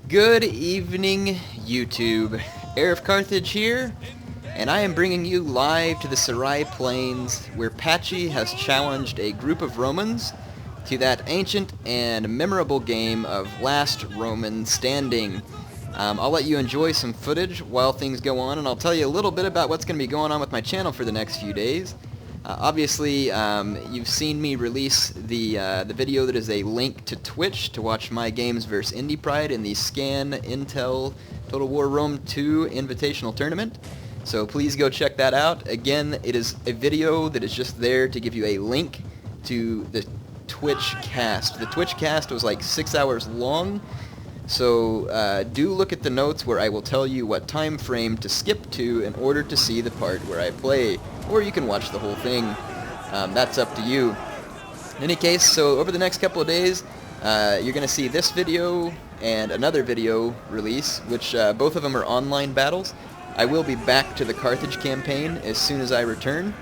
Good evening, YouTube. HeirofCarthage here, and I am bringing you live to the Sarai Plains, where Patchy has challenged a group of Romans to that ancient and memorable game of Last Roman Standing. I'll let you enjoy some footage while things go on, and I'll tell you a little bit about what's going to be going on with my channel for the next few days. Obviously, you've seen me release the video that is a link to Twitch to watch my games versus Indie Pride in the Scan Intel Total War Rome 2 Invitational Tournament. So please go check that out. Again, it is a video that is just there to give you a link to the Twitch cast. The Twitch cast was like 6 hours long, so do look at the notes where I will tell you what time frame to skip to in order to see the part where I play. Or you can watch the whole thing. That's up to you. In any case, so over the next couple of days, you're going to see this video and another video release, which both of them are online battles. I will be back to the Carthage campaign as soon as I return.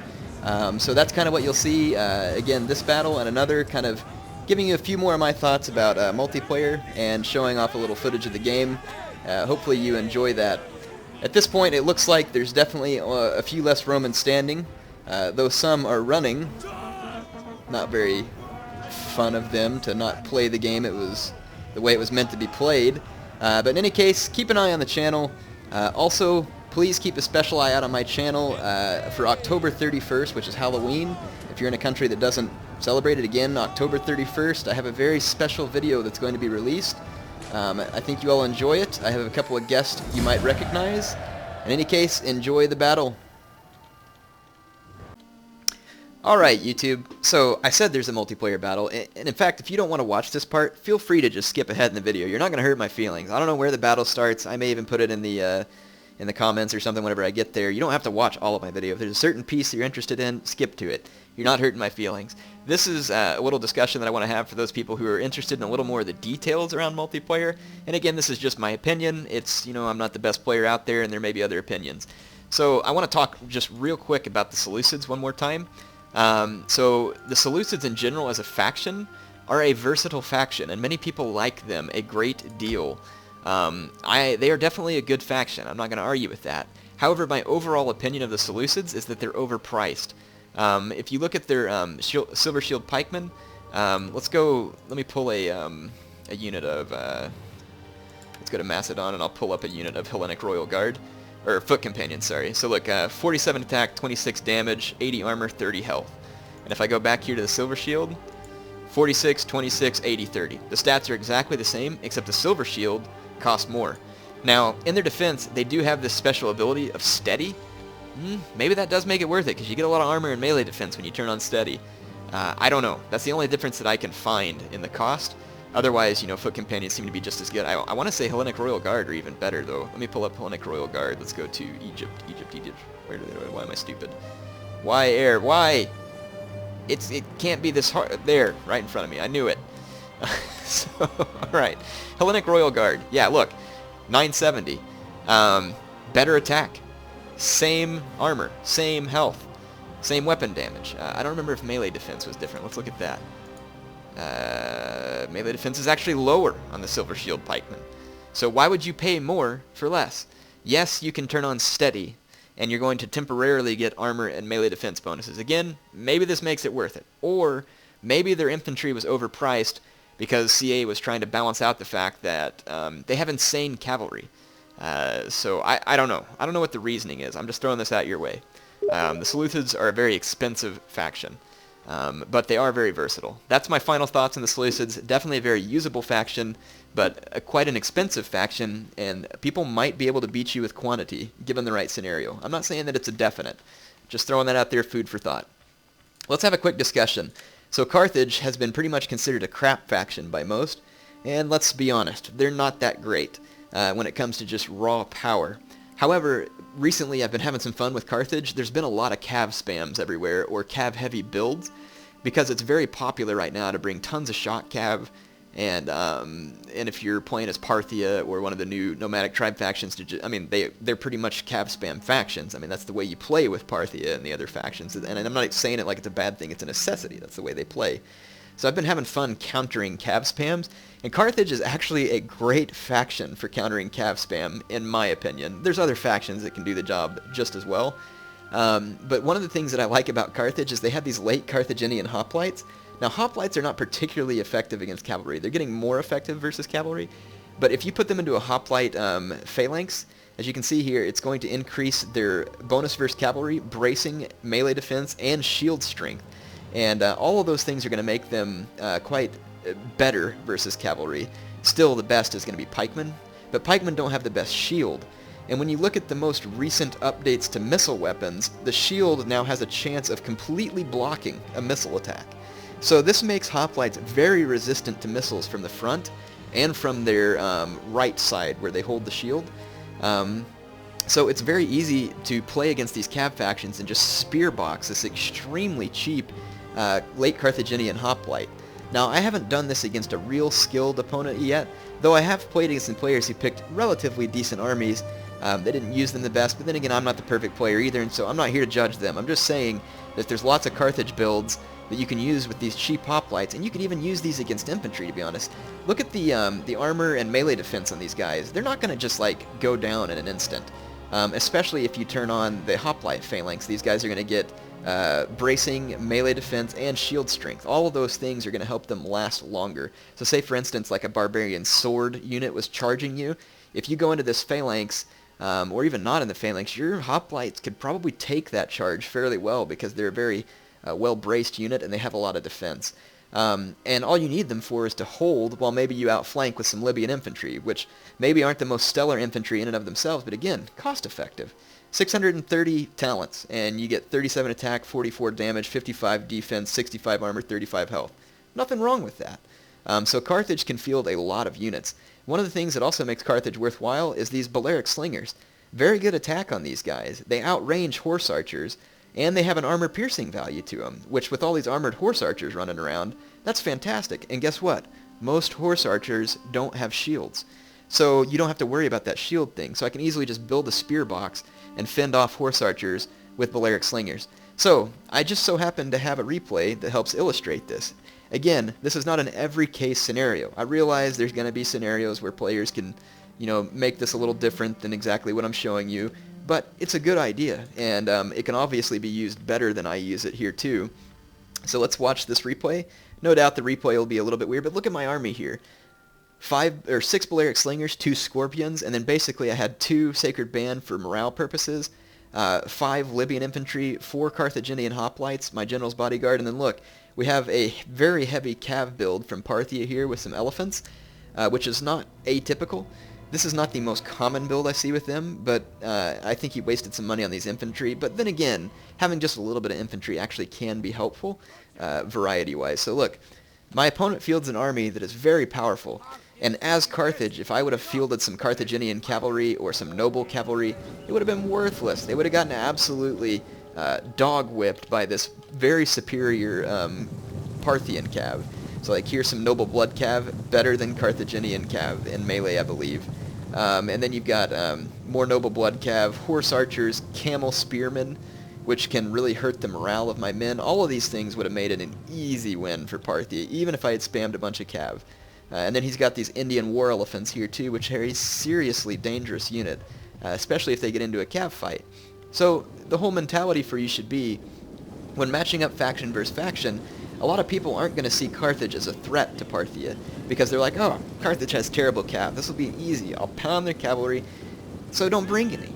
So that's kind of what you'll see. Again, this battle and another, kind of giving you a few more of my thoughts about multiplayer and showing off a little footage of the game. Hopefully you enjoy that. At this point, it looks like there's definitely a few less Romans standing, though some are running. Not very fun of them to not play the game the way it was meant to be played. But in any case, keep an eye on the channel. Also, please keep a special eye out on my channel for October 31st, which is Halloween. If you're in a country that doesn't celebrate it again, October 31st, I have a very special video that's going to be released. I think you all enjoy it. I have a couple of guests you might recognize. In any case, enjoy the battle. Alright, YouTube. So, I said there's a multiplayer battle, and in fact, if you don't want to watch this part, feel free to just skip ahead in the video. You're not going to hurt my feelings. I don't know where the battle starts. I may even put it in the comments or something whenever I get there. You don't have to watch all of my video. If there's a certain piece that you're interested in, skip to it. You're not hurting my feelings. This is a little discussion that I want to have for those people who are interested in a little more of the details around multiplayer. And again, this is just my opinion. It's, I'm not the best player out there, and there may be other opinions. So I want to talk just real quick about the Seleucids one more time. So the Seleucids in general as a faction are a versatile faction, and many people like them a great deal. They are definitely a good faction. I'm not going to argue with that. However, my overall opinion of the Seleucids is that they're overpriced. If you look at their Silver Shield Pikemen, let me pull a unit of, let's go to Macedon, and I'll pull up a unit of Hellenic Royal Guard, or Foot Companions, sorry. So look, 47 attack, 26 damage, 80 armor, 30 health. And if I go back here to the Silver Shield, 46, 26, 80, 30. The stats are exactly the same, except the Silver Shield costs more. Now, in their defense, they do have this special ability of Steady. Maybe that does make it worth it, because you get a lot of armor and melee defense when you turn on Steady. I don't know. That's the only difference that I can find in the cost. Otherwise, Foot Companions seem to be just as good. I want to say Hellenic Royal Guard are even better, though. Let me pull up Hellenic Royal Guard. Let's go to Egypt. Egypt. Why am I stupid? Why air? Why? It can't be this hard. There, right in front of me. I knew it. So, alright. Hellenic Royal Guard. Yeah, look. 970. Better attack. Same armor, same health, same weapon damage. I don't remember if melee defense was different. Let's look at that. Melee defense is actually lower on the Silver Shield Pikeman. So why would you pay more for less? Yes, you can turn on Steady, and you're going to temporarily get armor and melee defense bonuses. Again, maybe this makes it worth it. Or maybe their infantry was overpriced because CA was trying to balance out the fact that they have insane cavalry. So I don't know. I don't know what the reasoning is. I'm just throwing this out your way. The Seleucids are a very expensive faction, but they are very versatile. That's my final thoughts on the Seleucids. Definitely a very usable faction, but quite an expensive faction, and people might be able to beat you with quantity, given the right scenario. I'm not saying that it's a definite. Just throwing that out there, food for thought. Let's have a quick discussion. So Carthage has been pretty much considered a crap faction by most, and let's be honest, they're not that great. When it comes to just raw power. However, recently I've been having some fun with Carthage. There's been a lot of cav spams everywhere, or cav-heavy builds, because it's very popular right now to bring tons of shock cav, and if you're playing as Parthia or one of the new nomadic tribe factions, they're pretty much cav spam factions. I mean, that's the way you play with Parthia and the other factions, and I'm not saying it like it's a bad thing. It's a necessity. That's the way they play. So I've been having fun countering cav spams, and Carthage is actually a great faction for countering cav spam, in my opinion. There's other factions that can do the job just as well. But one of the things that I like about Carthage is they have these late Carthaginian hoplites. Now, hoplites are not particularly effective against cavalry. They're getting more effective versus cavalry. But if you put them into a hoplite phalanx, as you can see here, it's going to increase their bonus versus cavalry, bracing, melee defense, and shield strength. And all of those things are going to make them quite better versus cavalry. Still, the best is going to be pikemen, but pikemen don't have the best shield. And when you look at the most recent updates to missile weapons, the shield now has a chance of completely blocking a missile attack. So this makes hoplites very resistant to missiles from the front and from their right side where they hold the shield. So it's very easy to play against these cav factions and just spear box this extremely cheap late Carthaginian hoplite. Now, I haven't done this against a real skilled opponent yet, though I have played against some players who picked relatively decent armies. They didn't use them the best, but then again, I'm not the perfect player either, and so I'm not here to judge them. I'm just saying that there's lots of Carthage builds that you can use with these cheap hoplites, and you can even use these against infantry, to be honest. Look at the armor and melee defense on these guys. They're not going to just, like, go down in an instant, especially if you turn on the hoplite phalanx. These guys are going to get bracing, melee defense, and shield strength. All of those things are going to help them last longer. So say, for instance, like a barbarian sword unit was charging you. If you go into this phalanx, or even not in the phalanx, your hoplites could probably take that charge fairly well because they're a very well-braced unit and they have a lot of defense. And all you need them for is to hold while maybe you outflank with some Libyan infantry, which maybe aren't the most stellar infantry in and of themselves, but again, cost-effective. 630 talents, and you get 37 attack, 44 damage, 55 defense, 65 armor, 35 health. Nothing wrong with that. So Carthage can field a lot of units. One of the things that also makes Carthage worthwhile is these Balearic Slingers. Very good attack on these guys. They outrange horse archers, and they have an armor-piercing value to them, which with all these armored horse archers running around, that's fantastic. And guess what? Most horse archers don't have shields. So you don't have to worry about that shield thing. So I can easily just build a spear box and fend off horse archers with Balearic Slingers. So I just so happen to have a replay that helps illustrate this. Again, this is not an every case scenario. I realize there's going to be scenarios where players can, make this a little different than exactly what I'm showing you, but it's a good idea, and it can obviously be used better than I use it here too. So let's watch this replay. No doubt the replay will be a little bit weird, but look at my army here. 6 Balearic Slingers, 2 Scorpions, and then basically I had 2 Sacred Band for morale purposes, 5 Libyan Infantry, 4 Carthaginian Hoplites, my General's Bodyguard, and then look, we have a very heavy cav build from Parthia here with some elephants, which is not atypical. This is not the most common build I see with them, but I think he wasted some money on these infantry. But then again, having just a little bit of infantry actually can be helpful, variety-wise. So look, my opponent fields an army that is very powerful, and as Carthage, if I would have fielded some Carthaginian cavalry or some noble cavalry, it would have been worthless. They would have gotten absolutely dog-whipped by this very superior Parthian cav. So like here's some noble blood cav, better than Carthaginian cav in melee, I believe. And then you've got more noble blood cav, horse archers, camel spearmen, which can really hurt the morale of my men. All of these things would have made it an easy win for Parthia, even if I had spammed a bunch of cav. And then he's got these Indian war elephants here too, which are a seriously dangerous unit, especially if they get into a cav fight. So the whole mentality for you should be, when matching up faction versus faction, a lot of people aren't going to see Carthage as a threat to Parthia, because they're like, oh, Carthage has terrible cav, this will be easy, I'll pound their cavalry, so don't bring any.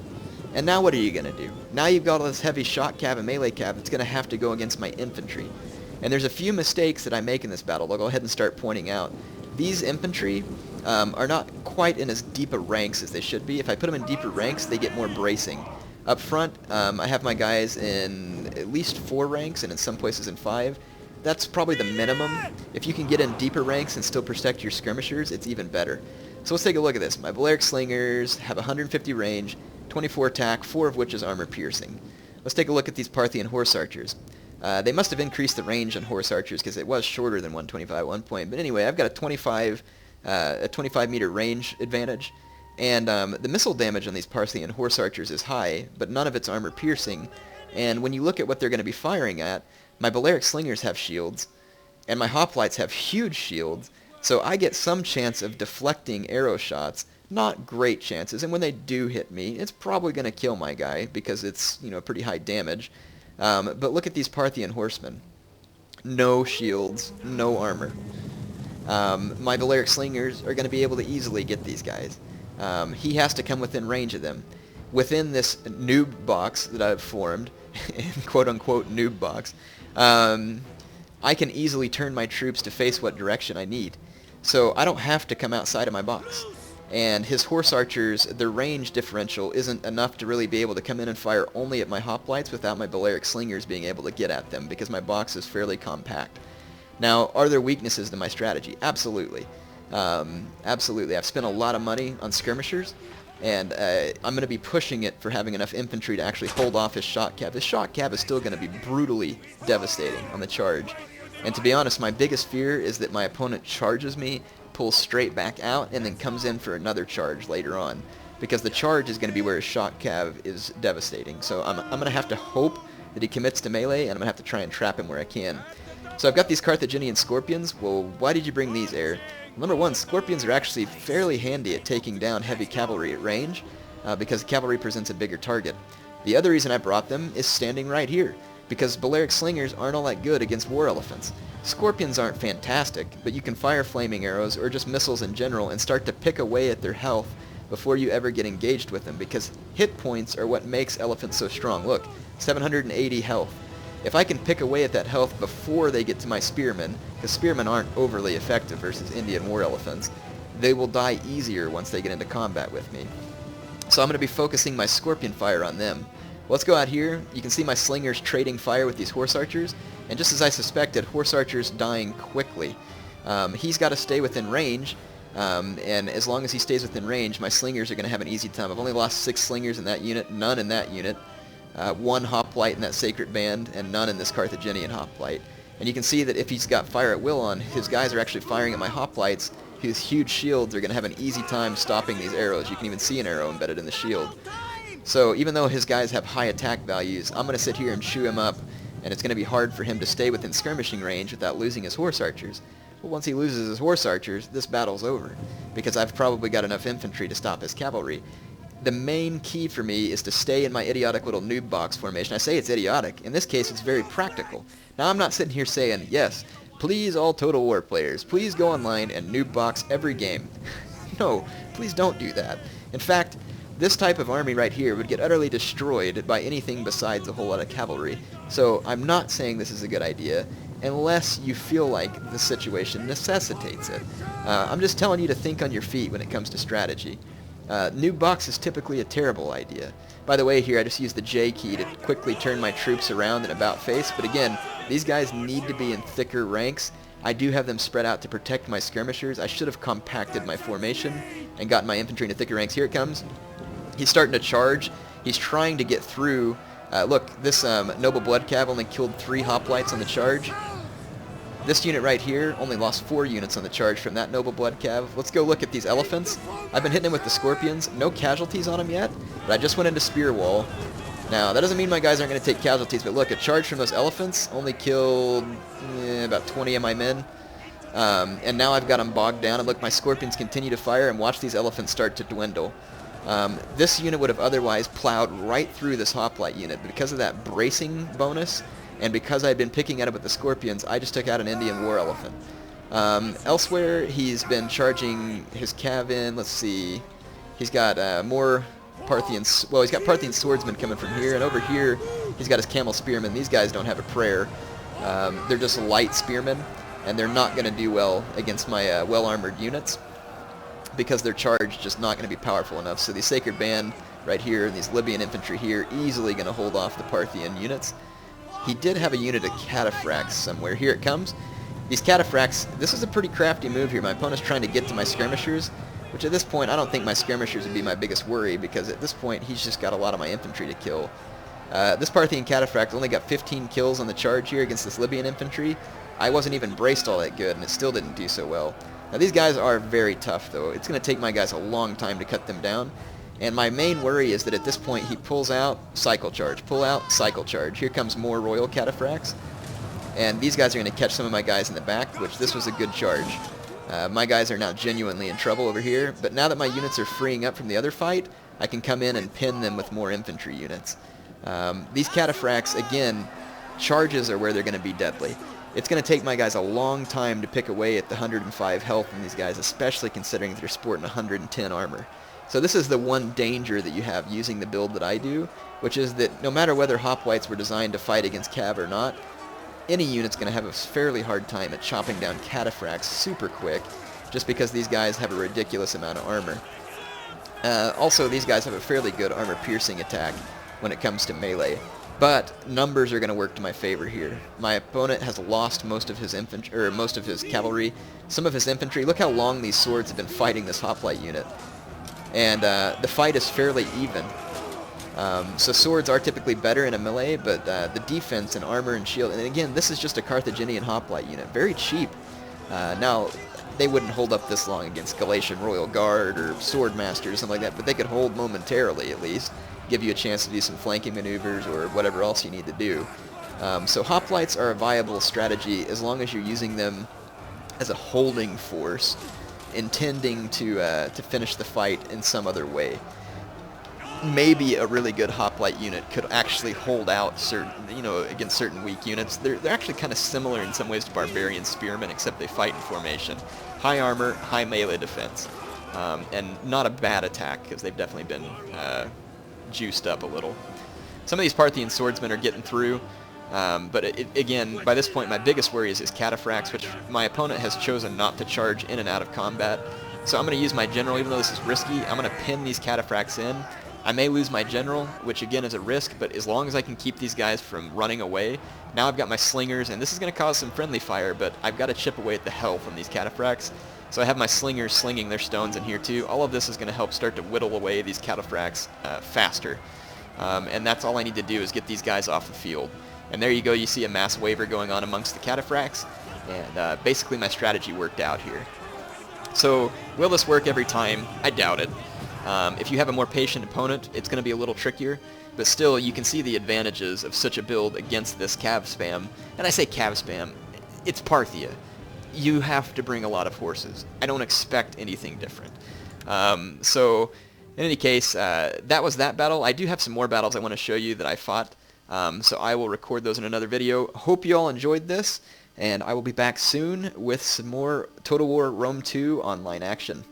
And now what are you going to do? Now you've got all this heavy shot cav and melee cav that's going to have to go against my infantry. And there's a few mistakes that I make in this battle. I'll go ahead and start pointing out. These infantry are not quite in as deep a ranks as they should be. If I put them in deeper ranks, they get more bracing. Up front, I have my guys in at least 4 ranks, and in some places in 5. That's probably the minimum. If you can get in deeper ranks and still protect your skirmishers, it's even better. So let's take a look at this. My Balearic Slingers have 150 range, 24 attack, 4 of which is armor piercing. Let's take a look at these Parthian horse archers. They must have increased the range on horse archers because it was shorter than 125 at one point. But anyway, I've got a 25 meter range advantage. And the missile damage on these Parthian horse archers is high, but none of it's armor piercing. And when you look at what they're going to be firing at, my Balearic Slingers have shields, and my hoplites have huge shields, so I get some chance of deflecting arrow shots. Not great chances, and when they do hit me, it's probably going to kill my guy because it's, pretty high damage. But look at these Parthian horsemen. No shields, no armor. My Balearic slingers are going to be able to easily get these guys. He has to come within range of them. Within this noob box that I've formed, quote-unquote noob box, I can easily turn my troops to face what direction I need. So I don't have to come outside of my box. And his horse archers, their range differential isn't enough to really be able to come in and fire only at my hoplites without my Balearic slingers being able to get at them, because my box is fairly compact. Now, are there weaknesses to my strategy? Absolutely. Absolutely. I've spent a lot of money on skirmishers, and I'm going to be pushing it for having enough infantry to actually hold off his shot cab. His shot cab is still going to be brutally devastating on the charge. And to be honest, my biggest fear is that my opponent charges me, pulls straight back out, and then comes in for another charge later on, because the charge is going to be where his shot cav is devastating. So I'm going to have to hope that he commits to melee, and I'm going to have to try and trap him where I can. So I've got these Carthaginian scorpions. Well, why did you bring these, Heir? Number one, scorpions are actually fairly handy at taking down heavy cavalry at range, because cavalry presents a bigger target. The other reason I brought them is standing right here, because Balearic slingers aren't all that good against war elephants. Scorpions aren't fantastic, but you can fire flaming arrows or just missiles in general and start to pick away at their health before you ever get engaged with them, because hit points are what makes elephants so strong. Look, 780 health. If I can pick away at that health before they get to my spearmen, because spearmen aren't overly effective versus Indian war elephants, they will die easier once they get into combat with me. So I'm going to be focusing my scorpion fire on them. Let's go out here. You can see my slingers trading fire with these horse archers, and just as I suspected, horse archers dying quickly. He's got to stay within range, and as long as he stays within range, my slingers are going to have an easy time. I've only lost 6 slingers in that unit, none in that unit, 1 hoplite in that sacred band, and none in this Carthaginian hoplite. And you can see that if he's got fire at will on, his guys are actually firing at my hoplites, whose huge shields are going to have an easy time stopping these arrows. You can even see an arrow embedded in the shield. So even though his guys have high attack values, I'm going to sit here and chew him up, and it's going to be hard for him to stay within skirmishing range without losing his horse archers. Well, once he loses his horse archers, this battle's over, because I've probably got enough infantry to stop his cavalry. The main key for me is to stay in my idiotic little noob box formation. I say it's idiotic. In this case, it's very practical. Now, I'm not sitting here saying, yes, please all Total War players, please go online and noob box every game. No, please don't do that. In fact, this type of army right here would get utterly destroyed by anything besides a whole lot of cavalry. So I'm not saying this is a good idea unless you feel like the situation necessitates it. I'm just telling you to think on your feet when it comes to strategy. Noob box is typically a terrible idea. By the way, here I just used the J key to quickly turn my troops around in about face, but again, these guys need to be in thicker ranks. I do have them spread out to protect my skirmishers. I should have compacted my formation and gotten my infantry into thicker ranks. Here it comes. He's starting to charge. He's trying to get through. Look, this Noble Blood Cav only killed 3 hoplites on the charge. This unit right here only lost 4 units on the charge from that Noble Blood Cav. Let's go look at these elephants. I've been hitting him with the scorpions. No casualties on him yet, but I just went into spear wall. Now, that doesn't mean my guys aren't going to take casualties, but look, a charge from those elephants only killed about 20 of my men. And now I've got them bogged down, and look, my scorpions continue to fire, and watch these elephants start to dwindle. This unit would have otherwise plowed right through this hoplite unit, but because of that bracing bonus, and because I'd been picking at it with the scorpions, I just took out an Indian war elephant. Elsewhere, he's been charging his cav in. Let's see. He's got more Parthian... Well, he's got Parthian swordsmen coming from here, and over here, he's got his camel spearmen. These guys don't have a prayer. They're just light spearmen, and they're not going to do well against my well-armored units, because their charge just not going to be powerful enough. So the Sacred Band right here, and these Libyan infantry here, easily going to hold off the Parthian units. He did have a unit of cataphracts somewhere. Here it comes. These cataphracts, this is a pretty crafty move here. My opponent's trying to get to my skirmishers, which at this point, I don't think my skirmishers would be my biggest worry, because at this point, he's just got a lot of my infantry to kill. This Parthian cataphract only got 15 kills on the charge here against this Libyan infantry. I wasn't even braced all that good, and it still didn't do so well. Now, these guys are very tough, though. It's going to take my guys a long time to cut them down. And my main worry is that at this point he pulls out, cycle charge, pull out, cycle charge. Here comes more royal cataphracts. And these guys are going to catch some of my guys in the back, which this was a good charge. My guys are now genuinely in trouble over here, but now that my units are freeing up from the other fight, I can come in and pin them with more infantry units. These cataphracts, again, charges are where they're going to be deadly. It's going to take my guys a long time to pick away at the 105 health in these guys, especially considering they're sporting 110 armor. So this is the one danger that you have using the build that I do, which is that no matter whether hoplites were designed to fight against cav or not, any unit's going to have a fairly hard time at chopping down cataphracts super quick, just because these guys have a ridiculous amount of armor. Also, these guys have a fairly good armor-piercing attack when it comes to melee, but numbers are going to work to my favor here. My opponent has lost most of his infantry, or most of his cavalry, some of his infantry. Look how long these swords have been fighting this hoplite unit, and the fight is fairly even. So swords are typically better in a melee, but the defense and armor and shield, and again, this is just a Carthaginian hoplite unit, very cheap. Now, they wouldn't hold up this long against Galatian Royal Guard or Swordmaster or something like that, but they could hold momentarily at least, give you a chance to do some flanking maneuvers or whatever else you need to do. So hoplites are a viable strategy as long as you're using them as a holding force, intending to finish the fight in some other way. Maybe a really good hoplite unit could actually hold out certain, against certain weak units. They're actually kind of similar in some ways to barbarian spearmen, except they fight in formation. High armor, high melee defense, and not a bad attack because they've definitely been juiced up a little. Some of these Parthian swordsmen are getting through, but again, by this point, my biggest worry is his cataphracts, which my opponent has chosen not to charge in and out of combat. So I'm going to use my general, even though this is risky. I'm going to pin these cataphracts in. I may lose my general, which again is a risk, but as long as I can keep these guys from running away, now I've got my slingers, and this is going to cause some friendly fire, but I've got to chip away at the health from these cataphracts. So I have my slingers slinging their stones in here too. All of this is going to help start to whittle away these cataphracts faster. And that's all I need to do is get these guys off the field. And there you go, you see a mass waiver going on amongst the cataphracts, and basically my strategy worked out here. So will this work every time? I doubt it. If you have a more patient opponent, it's going to be a little trickier, but still you can see the advantages of such a build against this cav spam. And I say cav spam, it's Parthia. You have to bring a lot of horses. I don't expect anything different. So in any case, that was that battle. I do have some more battles I want to show you that I fought, so I will record those in another video. Hope you all enjoyed this, and I will be back soon with some more Total War Rome 2 online action.